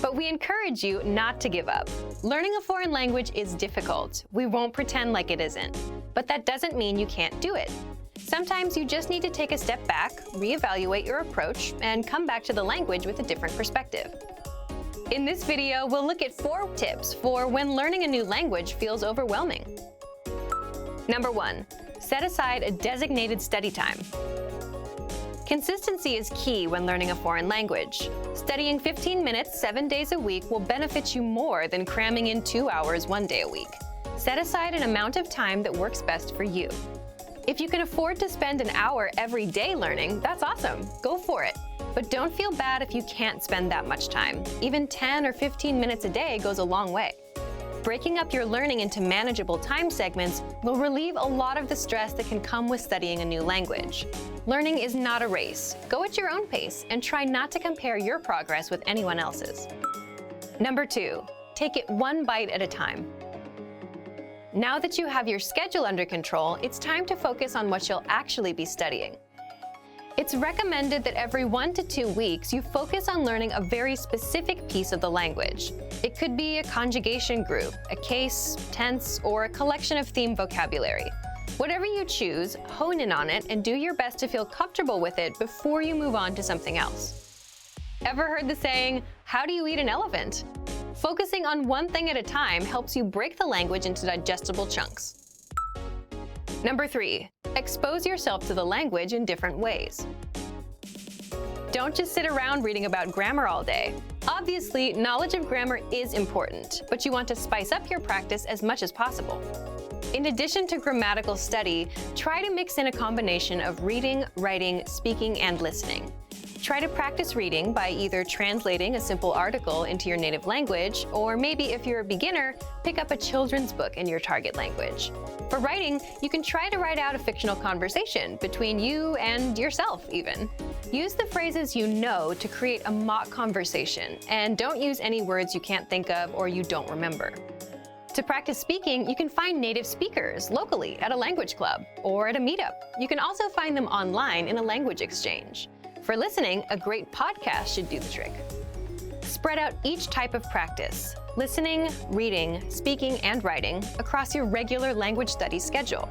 But we encourage you not to give up. Learning a foreign language is difficult. We won't pretend like it isn't. But that doesn't mean you can't do it. Sometimes you just need to take a step back, reevaluate your approach, and come back to the language with a different perspective. In this video, we'll look at 4 tips for when learning a new language feels overwhelming. Number 1, set aside a designated study time. Consistency is key when learning a foreign language. Studying 15 minutes 7 days a week will benefit you more than cramming in 2 hours 1 day a week. Set aside an amount of time that works best for you. If you can afford to spend an hour every day learning, that's awesome. Go for it. But don't feel bad if you can't spend that much time. Even 10 or 15 minutes a day goes a long way. Breaking up your learning into manageable time segments will relieve a lot of the stress that can come with studying a new language. Learning is not a race. Go at your own pace and try not to compare your progress with anyone else's. Number 2, take it one bite at a time. Now that you have your schedule under control, it's time to focus on what you'll actually be studying. It's recommended that every 1 to 2 weeks you focus on learning a very specific piece of the language. It could be a conjugation group, a case, tense, or a collection of theme vocabulary. Whatever you choose, hone in on it and do your best to feel comfortable with it before you move on to something else. Ever heard the saying, "How do you eat an elephant?" Focusing on one thing at a time helps you break the language into digestible chunks. Number 3, expose yourself to the language in different ways. Don't just sit around reading about grammar all day. Obviously, knowledge of grammar is important, but you want to spice up your practice as much as possible. In addition to grammatical study, try to mix in a combination of reading, writing, speaking, and listening. Try to practice reading by either translating a simple article into your native language, or maybe if you're a beginner, pick up a children's book in your target language. For writing, you can try to write out a fictional conversation between you and yourself, even. Use the phrases you know to create a mock conversation, and don't use any words you can't think of or you don't remember. To practice speaking, you can find native speakers locally at a language club or at a meetup. You can also find them online in a language exchange. For listening, a great podcast should do the trick. Spread out each type of practice, listening, reading, speaking, and writing, across your regular language study schedule.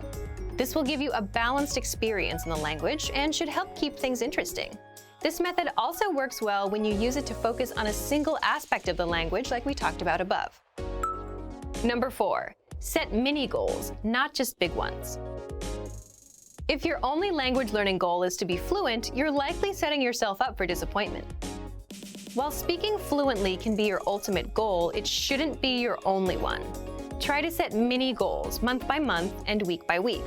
This will give you a balanced experience in the language and should help keep things interesting. This method also works well when you use it to focus on a single aspect of the language like we talked about above. Number 4, set mini goals, not just big ones. If your only language learning goal is to be fluent, you're likely setting yourself up for disappointment. While speaking fluently can be your ultimate goal, it shouldn't be your only one. Try to set mini goals month by month and week by week.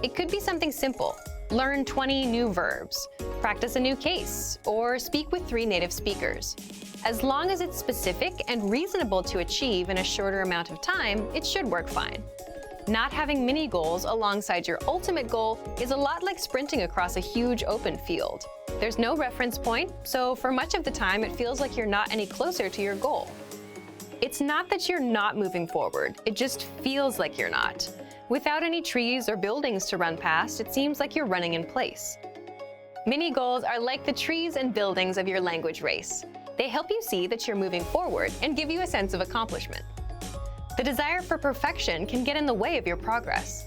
It could be something simple. Learn 20 new verbs, practice a new case, or speak with 3 native speakers. As long as it's specific and reasonable to achieve in a shorter amount of time, it should work fine. Not having mini goals alongside your ultimate goal is a lot like sprinting across a huge open field. There's no reference point, so for much of the time it feels like you're not any closer to your goal. It's not that you're not moving forward, it just feels like you're not. Without any trees or buildings to run past, it seems like you're running in place. Mini goals are like the trees and buildings of your language race. They help you see that you're moving forward and give you a sense of accomplishment. The desire for perfection can get in the way of your progress.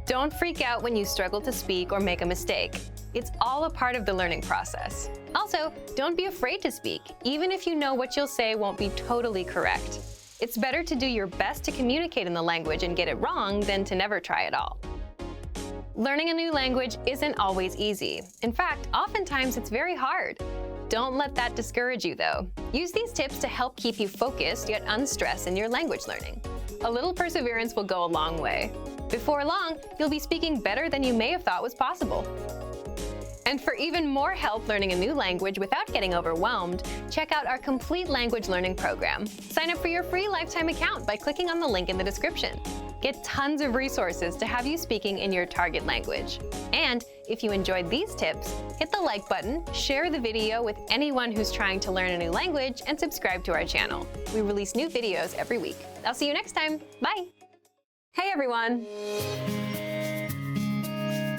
Don't freak out when you struggle to speak or make a mistake. It's all a part of the learning process. Also, don't be afraid to speak, even if you know what you'll say won't be totally correct. It's better to do your best to communicate in the language and get it wrong than to never try at all. Learning a new language isn't always easy. In fact, oftentimes it's very hard. Don't let that discourage you, though. Use these tips to help keep you focused yet unstressed in your language learning. A little perseverance will go a long way. Before long, you'll be speaking better than you may have thought was possible. And for even more help learning a new language without getting overwhelmed, check out our complete language learning program. Sign up for your free lifetime account by clicking on the link in the description. Get tons of resources to have you speaking in your target language. And if you enjoyed these tips, hit the like button, share the video with anyone who's trying to learn a new language, and subscribe to our channel. We release new videos every week. I'll see you next time. Bye! Hey everyone!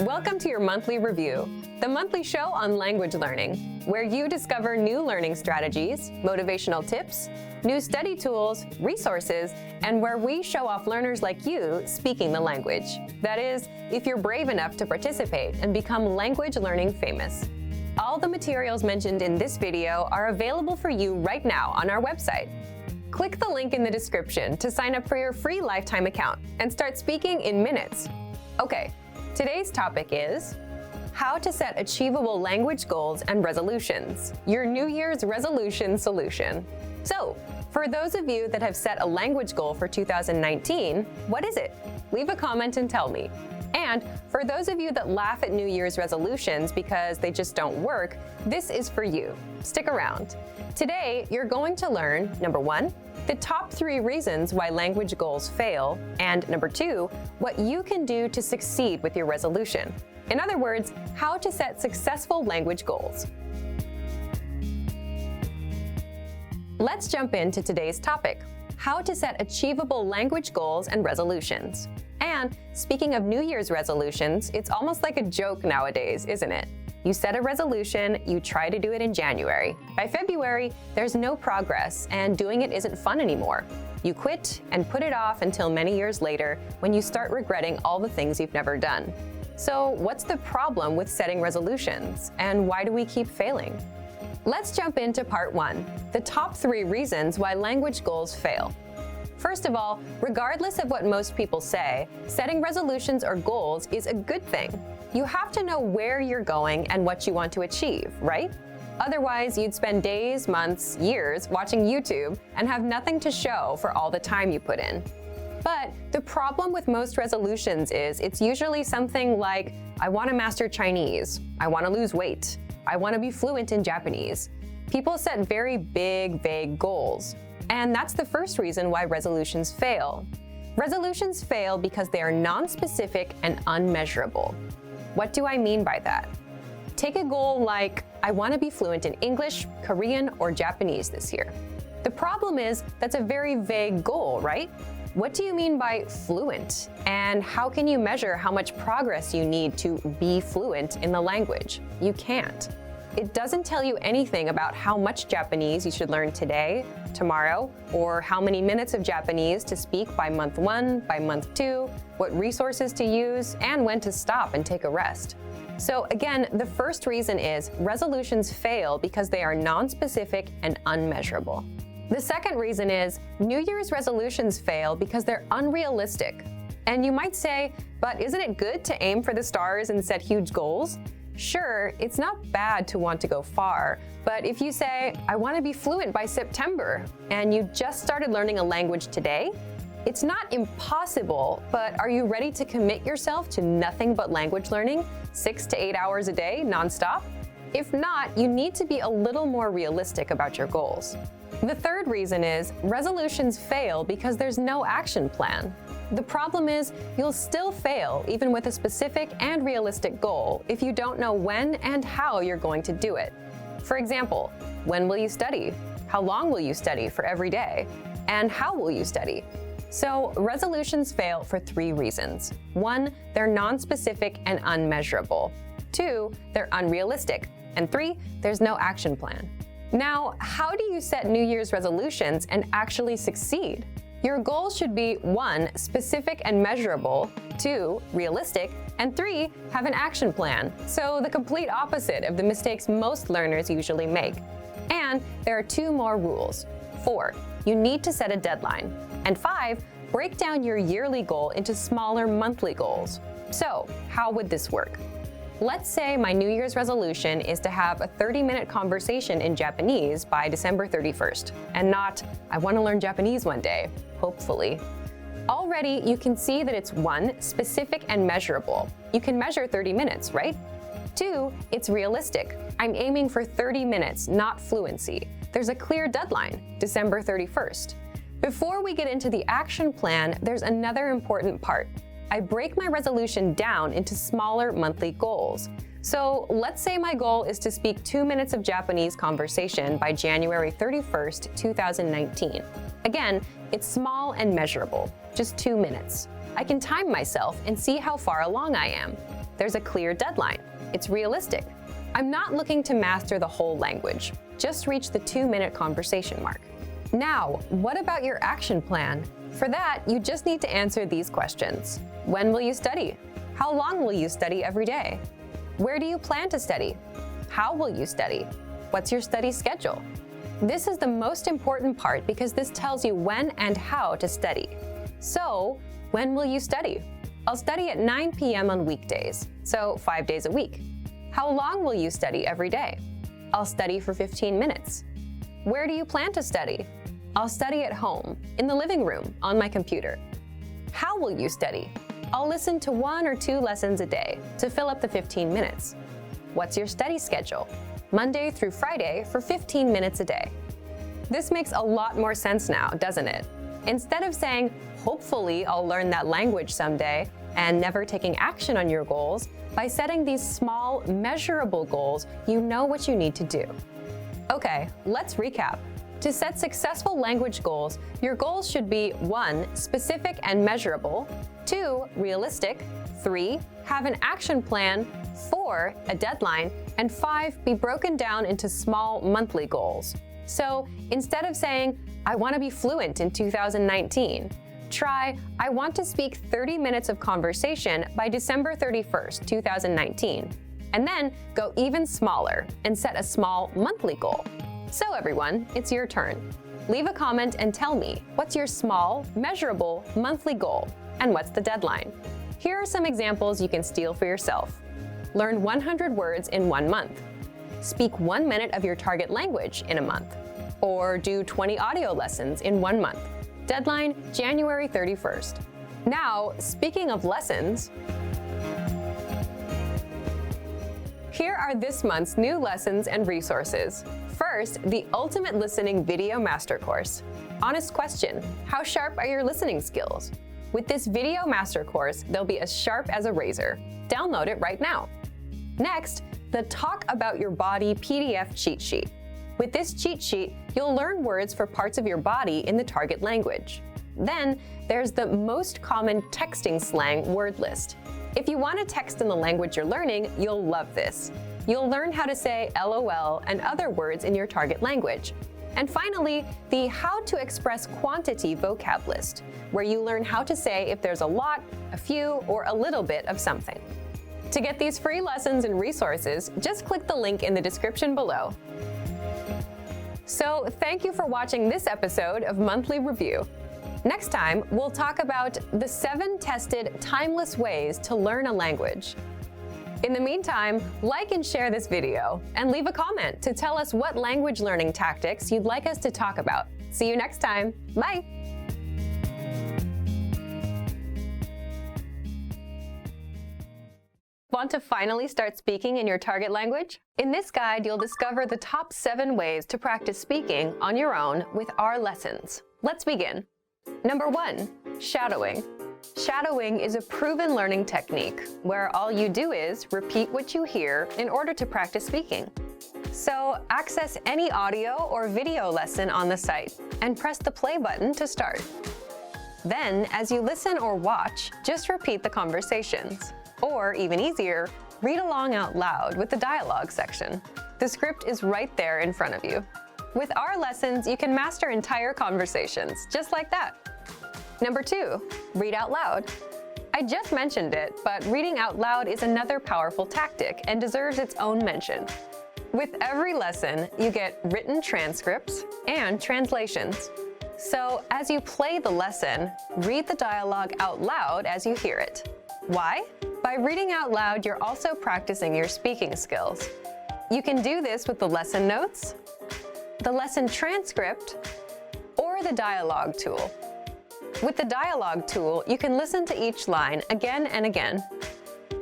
Welcome to your monthly review, the monthly show on language learning, where you discover new learning strategies, motivational tips, new study tools, resources, and where we show off learners like you speaking the language. That is, if you're brave enough to participate and become language learning famous. All the materials mentioned in this video are available for you right now on our website. Click the link in the description to sign up for your free lifetime account and start speaking in minutes. Okay, today's topic is how to set achievable language goals and resolutions, your New Year's resolution solution. So, for those of you that have set a language goal for 2019, what is it? Leave a comment and tell me. And for those of you that laugh at New Year's resolutions because they just don't work, this is for you. Stick around. Today, you're going to learn, number 1, the top 3 reasons why language goals fail, and number 2, what you can do to succeed with your resolution. In other words, how to set successful language goals. Let's jump into today's topic, how to set achievable language goals and resolutions. And speaking of New Year's resolutions, it's almost like a joke nowadays, isn't it? You set a resolution, you try to do it in January. By February, there's no progress, and doing it isn't fun anymore. You quit and put it off until many years later when you start regretting all the things you've never done. So what's the problem with setting resolutions, and why do we keep failing? Let's jump into part 1, the top 3 reasons why language goals fail. First of all, regardless of what most people say, setting resolutions or goals is a good thing. You have to know where you're going and what you want to achieve, right? Otherwise, you'd spend days, months, years watching YouTube and have nothing to show for all the time you put in. But the problem with most resolutions is it's usually something like, I want to master Chinese, I want to lose weight, I want to be fluent in Japanese. People set very big, vague goals. And that's the first reason why resolutions fail. Resolutions fail because they are non-specific and unmeasurable. What do I mean by that? Take a goal like, I want to be fluent in English, Korean, or Japanese this year. The problem is that's a very vague goal, right? What do you mean by fluent? And how can you measure how much progress you need to be fluent in the language? You can't. It doesn't tell you anything about how much Japanese you should learn today, tomorrow, or how many minutes of Japanese to speak by month 1, by month 2, what resources to use, and when to stop and take a rest. So again, the first reason is resolutions fail because they are non-specific and unmeasurable. The second reason is New Year's resolutions fail because they're unrealistic. And you might say, but isn't it good to aim for the stars and set huge goals? Sure, it's not bad to want to go far, but if you say, I want to be fluent by September, and you just started learning a language today, it's not impossible, but are you ready to commit yourself to nothing but language learning, 6 to 8 hours a day, nonstop? If not, you need to be a little more realistic about your goals. The third reason is resolutions fail because there's no action plan. The problem is you'll still fail even with a specific and realistic goal if you don't know when and how you're going to do it. For example, when will you study? How long will you study for every day? And how will you study? So resolutions fail for 3 reasons. 1, they're non-specific and unmeasurable. 2, they're unrealistic. And 3, there's no action plan. Now, how do you set New Year's resolutions and actually succeed? Your goals should be 1, specific and measurable, 2, realistic, and 3, have an action plan. So the complete opposite of the mistakes most learners usually make. And there are 2 more rules. 4, you need to set a deadline. And 5, break down your yearly goal into smaller monthly goals. So, how would this work? Let's say my New Year's resolution is to have a 30-minute conversation in Japanese by December 31st, and not, I want to learn Japanese one day, hopefully. Already, you can see that it's 1, specific and measurable. You can measure 30 minutes, right? 2, it's realistic. I'm aiming for 30 minutes, not fluency. There's a clear deadline, December 31st. Before we get into the action plan, there's another important part. I break my resolution down into smaller monthly goals. So let's say my goal is to speak 2 minutes of Japanese conversation by January 31st, 2019. Again, it's small and measurable, just 2 minutes. I can time myself and see how far along I am. There's a clear deadline. It's realistic. I'm not looking to master the whole language, just reach the 2-minute conversation mark. Now, what about your action plan? For that, you just need to answer these questions. When will you study? How long will you study every day? Where do you plan to study? How will you study? What's your study schedule? This is the most important part because this tells you when and how to study. So, when will you study? I'll study at 9 p.m. on weekdays, so 5 days a week. How long will you study every day? I'll study for 15 minutes. Where do you plan to study? I'll study at home, in the living room, on my computer. How will you study? I'll listen to 1 or 2 lessons a day to fill up the 15 minutes. What's your study schedule? Monday through Friday for 15 minutes a day. This makes a lot more sense now, doesn't it? Instead of saying, hopefully I'll learn that language someday, and never taking action on your goals, by setting these small, measurable goals, you know what you need to do. Okay, let's recap. To set successful language goals, your goals should be 1, specific and measurable, 2, realistic, 3, have an action plan, 4, a deadline, and 5, be broken down into small monthly goals. So instead of saying, I want to be fluent in 2019, try, I want to speak 30 minutes of conversation by December 31st, 2019. And then go even smaller and set a small monthly goal. So everyone, it's your turn. Leave a comment and tell me, what's your small, measurable, monthly goal? And what's the deadline? Here are some examples you can steal for yourself. Learn 100 words in 1 month. speak 1 minute of your target language in a month. Or do 20 audio lessons in 1 month. Deadline, January 31st. Now, speaking of lessons, here are this month's new lessons and resources. First, the Ultimate Listening Video Master Course. Honest question, how sharp are your listening skills? With this video master course, they'll be as sharp as a razor. Download it right now. Next, the Talk About Your Body PDF cheat sheet. With this cheat sheet, you'll learn words for parts of your body in the target language. Then, there's the most common texting slang word list. If you want to text in the language you're learning, you'll love this. You'll learn how to say LOL and other words in your target language. And finally, the How to Express Quantity vocab list, where you learn how to say if there's a lot, a few, or a little bit of something. To get these free lessons and resources, just click the link in the description below. So, thank you for watching this episode of Monthly Review. Next time, we'll talk about the 7 tested timeless ways to learn a language. In the meantime, like and share this video, and leave a comment to tell us what language learning tactics you'd like us to talk about. See you next time. Bye! Want to finally start speaking in your target language? In this guide, you'll discover the top 7 ways to practice speaking on your own with our lessons. Let's begin. Number 1, shadowing. Shadowing is a proven learning technique where all you do is repeat what you hear in order to practice speaking. So, access any audio or video lesson on the site and press the play button to start. Then, as you listen or watch, just repeat the conversations. Or, even easier, read along out loud with the dialogue section. The script is right there in front of you. With our lessons, you can master entire conversations, just like that. Number 2, read out loud. I just mentioned it, but reading out loud is another powerful tactic and deserves its own mention. With every lesson, you get written transcripts and translations. So, as you play the lesson, read the dialogue out loud as you hear it. Why? By reading out loud, you're also practicing your speaking skills. You can do this with the lesson notes, the lesson transcript, or the dialogue tool. With the dialogue tool, you can listen to each line again and again,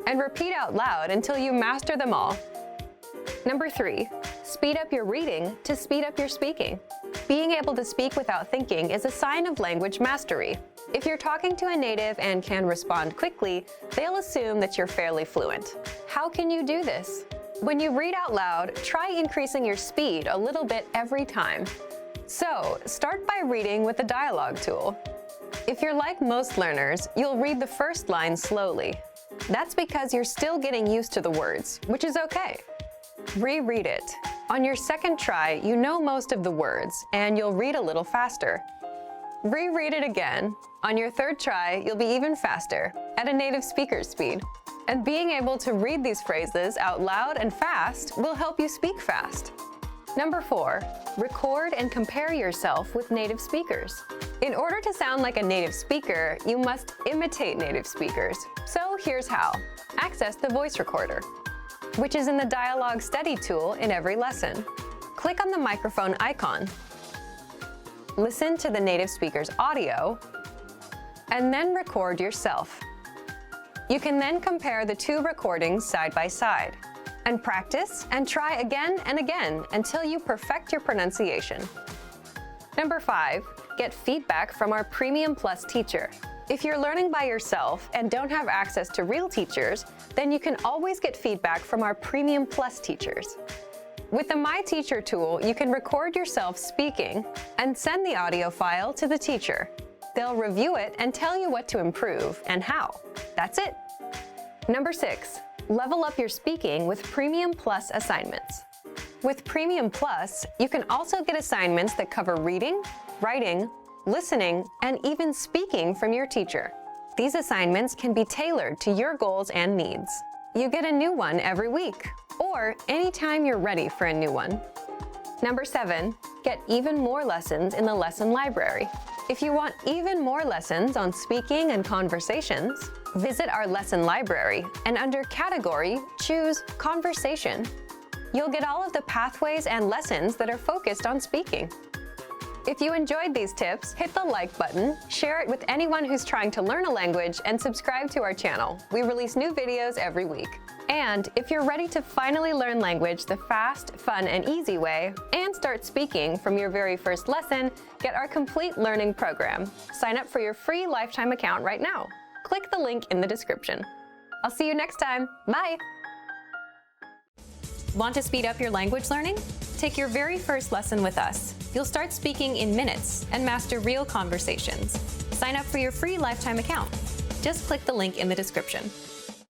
and repeat out loud until you master them all. Number 3, speed up your reading to speed up your speaking. Being able to speak without thinking is a sign of language mastery. If you're talking to a native and can respond quickly, they'll assume that you're fairly fluent. How can you do this? When you read out loud, try increasing your speed a little bit every time. So, start by reading with the dialogue tool. If you're like most learners, you'll read the first line slowly. That's because you're still getting used to the words, which is okay. Reread it. On your second try, you know most of the words, and you'll read a little faster. Reread it again. On your third try, you'll be even faster, at a native speaker's speed. And being able to read these phrases out loud and fast will help you speak fast. Number 4, record and compare yourself with native speakers. In order to sound like a native speaker, you must imitate native speakers. So here's how. Access the voice recorder, which is in the Dialogue Study tool in every lesson. Click on the microphone icon. Listen to the native speaker's audio, and then record yourself. You can then compare the 2 recordings side by side, and practice and try again and again until you perfect your pronunciation. Number 5, get feedback from our Premium Plus teacher. If you're learning by yourself and don't have access to real teachers, then you can always get feedback from our Premium Plus teachers. With the My Teacher tool, you can record yourself speaking and send the audio file to the teacher. They'll review it and tell you what to improve and how. That's it. Number 6, level up your speaking with Premium Plus assignments. With Premium Plus, you can also get assignments that cover reading, writing, listening, and even speaking from your teacher. These assignments can be tailored to your goals and needs. You get a new one every week, or anytime you're ready for a new one. Number 7, get even more lessons in the lesson library. If you want even more lessons on speaking and conversations, visit our lesson library and under Category, choose Conversation. You'll get all of the pathways and lessons that are focused on speaking. If you enjoyed these tips, hit the like button, share it with anyone who's trying to learn a language, and subscribe to our channel. We release new videos every week. And if you're ready to finally learn language the fast, fun, and easy way, and start speaking from your very first lesson, get our complete learning program. Sign up for your free lifetime account right now. Click the link in the description. I'll see you next time. Bye! Want to speed up your language learning? Take your very first lesson with us. You'll start speaking in minutes and master real conversations. Sign up for your free lifetime account. Just click the link in the description.